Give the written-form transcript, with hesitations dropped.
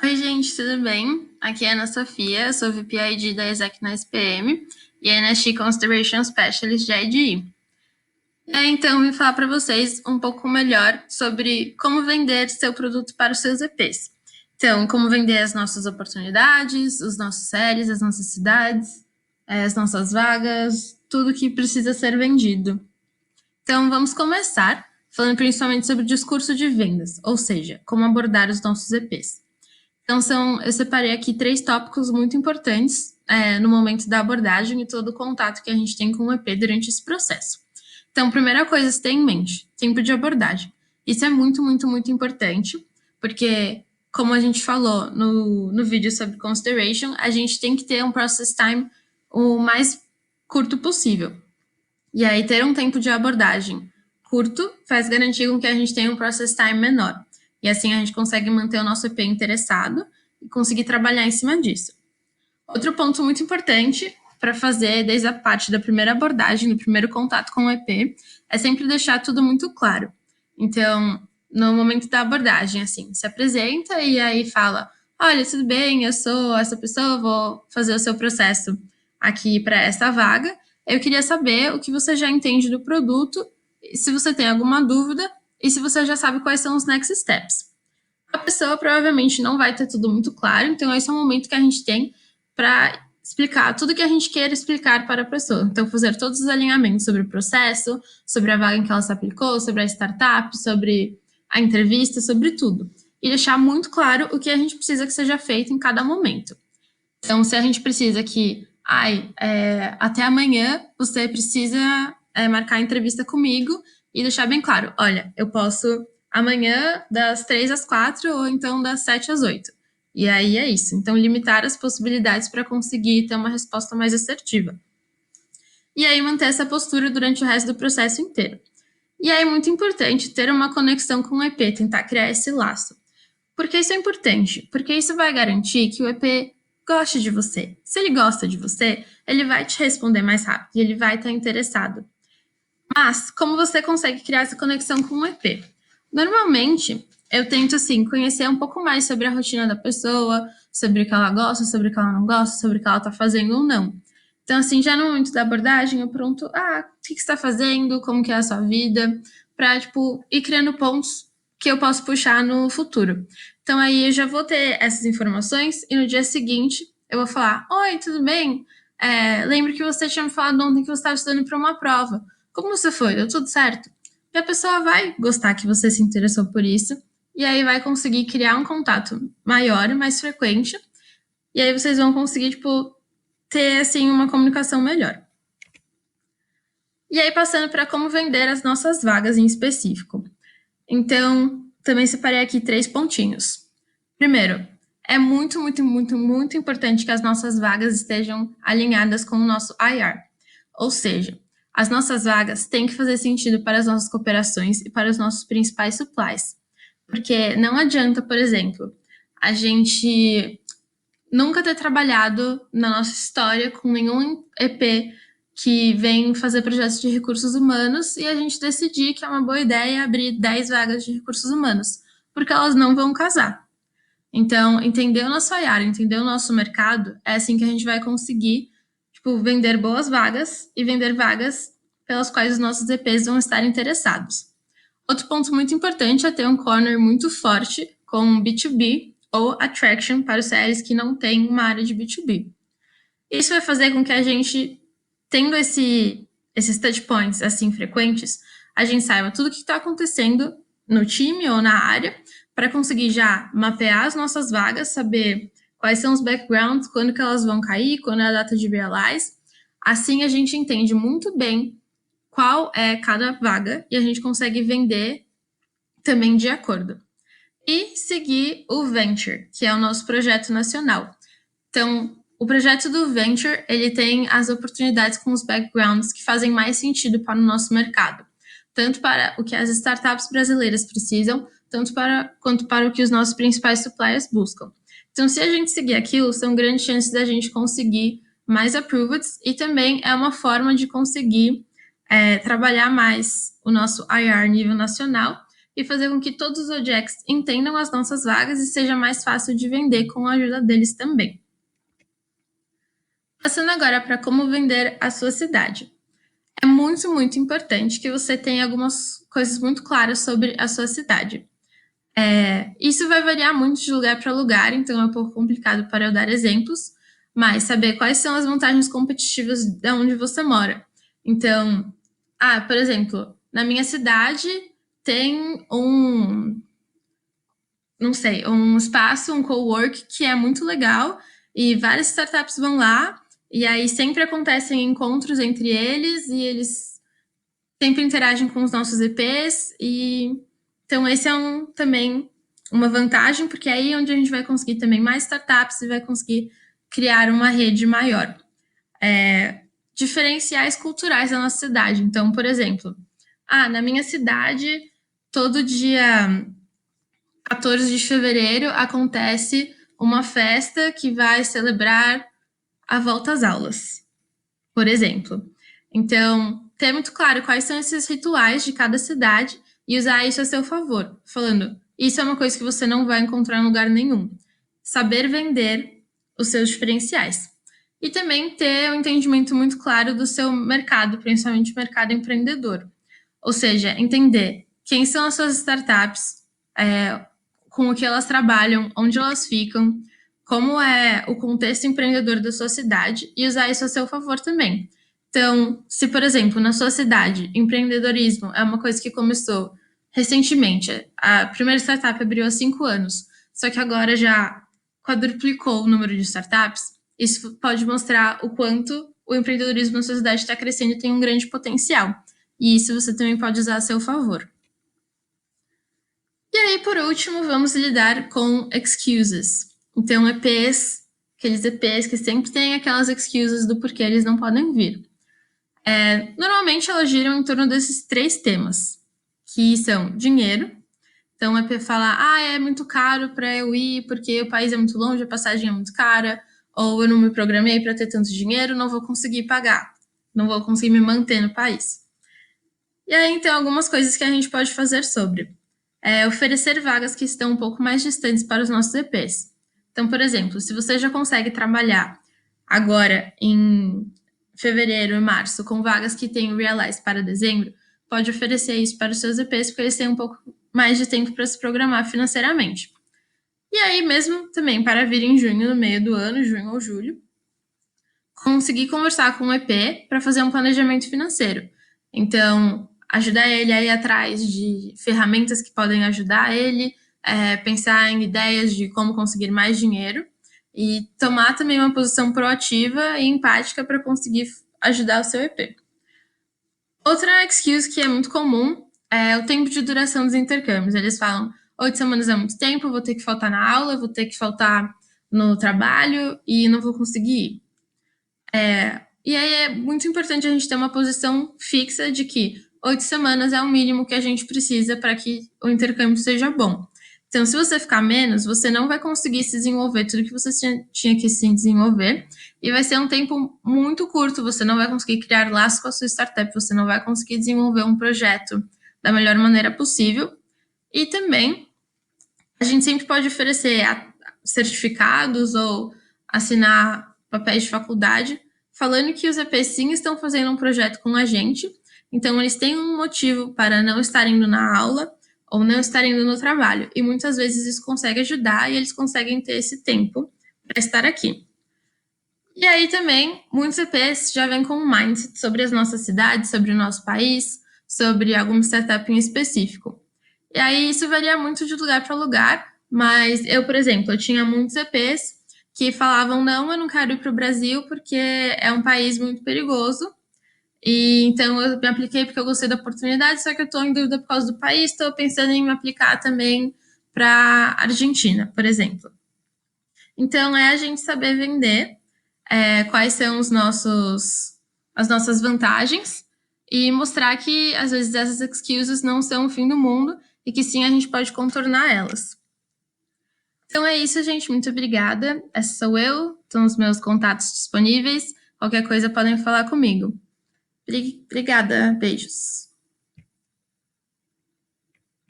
Oi, gente, tudo bem? Aqui é a Ana Sofia, eu sou VP-ID da Exec na SPM e a NST Consideration Specialist de IDE. Então, vim falar para vocês um pouco melhor sobre como vender seu produto para os seus EPs. Então, como vender as nossas oportunidades, os nossos séries, as nossas cidades, as nossas vagas, tudo que precisa ser vendido. Então, vamos começar falando principalmente sobre o discurso de vendas, ou seja, como abordar os nossos EPs. Então, eu separei aqui 3 tópicos muito importantes no momento da abordagem e todo o contato que a gente tem com o EP durante esse processo. Então, primeira coisa, você tem em mente, tempo de abordagem. Isso é muito, muito, muito importante, porque, como a gente falou no vídeo sobre consideration, a gente tem que ter um process time o mais curto possível. E aí, ter um tempo de abordagem curto faz garantir com que a gente tenha um process time menor. E assim a gente consegue manter o nosso EP interessado e conseguir trabalhar em cima disso. Outro ponto muito importante para fazer desde a parte da primeira abordagem, do primeiro contato com o EP, é sempre deixar tudo muito claro. Então, no momento da abordagem, assim, se apresenta e aí fala: olha, tudo bem, eu sou essa pessoa, vou fazer o seu processo aqui para essa vaga. Eu queria saber o que você já entende do produto, se você tem alguma dúvida e se você já sabe quais são os next steps. A pessoa provavelmente não vai ter tudo muito claro, então esse é o momento que a gente tem para explicar tudo que a gente queira explicar para a pessoa. Então, fazer todos os alinhamentos sobre o processo, sobre a vaga em que ela se aplicou, sobre a startup, sobre a entrevista, sobre tudo. E deixar muito claro o que a gente precisa que seja feito em cada momento. Então, se a gente precisa que, até amanhã você precisa marcar a entrevista comigo e deixar bem claro, olha, eu posso amanhã das 3 às 4 ou então das 7 às 8. E aí é isso. Então, limitar as possibilidades para conseguir ter uma resposta mais assertiva. E aí, manter essa postura durante o resto do processo inteiro. E aí, muito importante ter uma conexão com o EP, tentar criar esse laço. Por que isso é importante? Porque isso vai garantir que o EP goste de você. Se ele gosta de você, ele vai te responder mais rápido e ele vai estar interessado. Mas, como você consegue criar essa conexão com o EP? Normalmente, eu tento, assim, conhecer um pouco mais sobre a rotina da pessoa, sobre o que ela gosta, sobre o que ela não gosta, sobre o que ela tá fazendo ou não. Então, assim, já no momento da abordagem, eu pergunto, o que você tá fazendo? Como que é a sua vida? Pra, tipo, ir criando pontos que eu posso puxar no futuro. Então, aí eu já vou ter essas informações e no dia seguinte eu vou falar, oi, tudo bem? Lembro que você tinha me falado ontem que você estava estudando para uma prova. Como você foi? Deu tudo certo? E a pessoa vai gostar que você se interessou por isso, e aí vai conseguir criar um contato maior e mais frequente, e aí vocês vão conseguir, tipo, ter, assim, uma comunicação melhor. E aí, passando para como vender as nossas vagas em específico. Então, também separei aqui 3 pontinhos. Primeiro, é muito, muito, muito, muito importante que as nossas vagas estejam alinhadas com o nosso IR. Ou seja, as nossas vagas têm que fazer sentido para as nossas cooperações e para os nossos principais supplies. Porque não adianta, por exemplo, a gente nunca ter trabalhado na nossa história com nenhum EP que vem fazer projetos de recursos humanos e a gente decidir que é uma boa ideia abrir 10 vagas de recursos humanos, porque elas não vão casar. Então, entender o nosso área, entender o nosso mercado, é assim que a gente vai conseguir, tipo, vender boas vagas e vender vagas pelas quais os nossos EPs vão estar interessados. Outro ponto muito importante é ter um corner muito forte com B2B ou attraction para os CLs que não têm uma área de B2B. Isso vai fazer com que a gente, tendo esses touch points assim frequentes, a gente saiba tudo o que está acontecendo no time ou na área, para conseguir já mapear as nossas vagas, saber quais são os backgrounds, quando que elas vão cair, quando é a data de realize. Assim a gente entende muito bem qual é cada vaga e a gente consegue vender também de acordo. E seguir o Venture, que é o nosso projeto nacional. Então, o projeto do Venture, ele tem as oportunidades com os backgrounds que fazem mais sentido para o nosso mercado, tanto para o que as startups brasileiras precisam, quanto para o que os nossos principais suppliers buscam. Então, se a gente seguir aquilo, são grandes chances da gente conseguir mais approveds e também é uma forma de conseguir trabalhar mais o nosso IR nível nacional e fazer com que todos os OJACs entendam as nossas vagas e seja mais fácil de vender com a ajuda deles também. Passando agora para como vender a sua cidade. É muito, muito importante que você tenha algumas coisas muito claras sobre a sua cidade. Isso vai variar muito de lugar para lugar, então é um pouco complicado para eu dar exemplos, mas saber quais são as vantagens competitivas de onde você mora. Então, por exemplo, na minha cidade tem um espaço, um cowork que é muito legal e várias startups vão lá e aí sempre acontecem encontros entre eles e eles sempre interagem com os nossos EPs e então esse é também uma vantagem, porque é aí onde a gente vai conseguir também mais startups e vai conseguir criar uma rede maior. Diferenciais culturais da nossa cidade. Então, por exemplo, na minha cidade, todo dia 14 de fevereiro acontece uma festa que vai celebrar a volta às aulas, por exemplo. Então, ter muito claro quais são esses rituais de cada cidade e usar isso a seu favor, falando, isso é uma coisa que você não vai encontrar em lugar nenhum. Saber vender os seus diferenciais. E também ter um entendimento muito claro do seu mercado, principalmente o mercado empreendedor. Ou seja, entender quem são as suas startups, com o que elas trabalham, onde elas ficam, como é o contexto empreendedor da sua cidade e usar isso a seu favor também. Então, se, por exemplo, na sua cidade, empreendedorismo é uma coisa que começou recentemente, a primeira startup abriu há 5 anos, só que agora já quadruplicou o número de startups, isso pode mostrar o quanto o empreendedorismo na sua cidade está crescendo e tem um grande potencial. E isso você também pode usar a seu favor. E aí, por último, vamos lidar com excuses. Então, EPs, aqueles EPs que sempre têm aquelas excuses do porquê eles não podem vir. Normalmente, elas giram em torno desses 3 temas, que são dinheiro. Então, o EP fala, é muito caro para eu ir porque o país é muito longe, a passagem é muito cara, ou eu não me programei para ter tanto dinheiro, não vou conseguir pagar, não vou conseguir me manter no país. E aí, então, algumas coisas que a gente pode fazer sobre. Oferecer vagas que estão um pouco mais distantes para os nossos EPs. Então, por exemplo, se você já consegue trabalhar agora em fevereiro e março com vagas que têm Realize para dezembro, pode oferecer isso para os seus EPs, porque eles têm um pouco mais de tempo para se programar financeiramente. E aí, mesmo também para vir em junho, no meio do ano, junho ou julho, conseguir conversar com o EP para fazer um planejamento financeiro. Então, ajudar ele a ir atrás de ferramentas que podem ajudar ele, pensar em ideias de como conseguir mais dinheiro e tomar também uma posição proativa e empática para conseguir ajudar o seu EP. Outra excuse que é muito comum é o tempo de duração dos intercâmbios. Eles falam, 8 semanas é muito tempo, vou ter que faltar na aula, vou ter que faltar no trabalho e não vou conseguir ir. E aí é muito importante a gente ter uma posição fixa de que 8 semanas é o mínimo que a gente precisa para que o intercâmbio seja bom. Então, se você ficar menos, você não vai conseguir se desenvolver tudo que você tinha que se desenvolver e vai ser um tempo muito curto, você não vai conseguir criar laços com a sua startup, você não vai conseguir desenvolver um projeto da melhor maneira possível. E também, a gente sempre pode oferecer certificados ou assinar papéis de faculdade falando que os EPs sim estão fazendo um projeto com a gente, então eles têm um motivo para não estar indo na aula ou não estar indo no trabalho. E muitas vezes isso consegue ajudar e eles conseguem ter esse tempo para estar aqui. E aí também, muitos EPs já vêm com um mindset sobre as nossas cidades, sobre o nosso país, sobre alguma startup em específico. E aí isso varia muito de lugar para lugar, mas eu, por exemplo, eu tinha muitos EPs que falavam, não, eu não quero ir para o Brasil porque é um país muito perigoso. E então eu me apliquei porque eu gostei da oportunidade, só que eu estou em dúvida por causa do país, estou pensando em me aplicar também para Argentina, por exemplo. Então é a gente saber vender quais são as nossas vantagens e mostrar que às vezes essas excuses não são o fim do mundo e que sim a gente pode contornar elas. Então é isso, gente. Muito obrigada. Essa sou eu, estão os meus contatos disponíveis. Qualquer coisa podem falar comigo. Obrigada, beijos.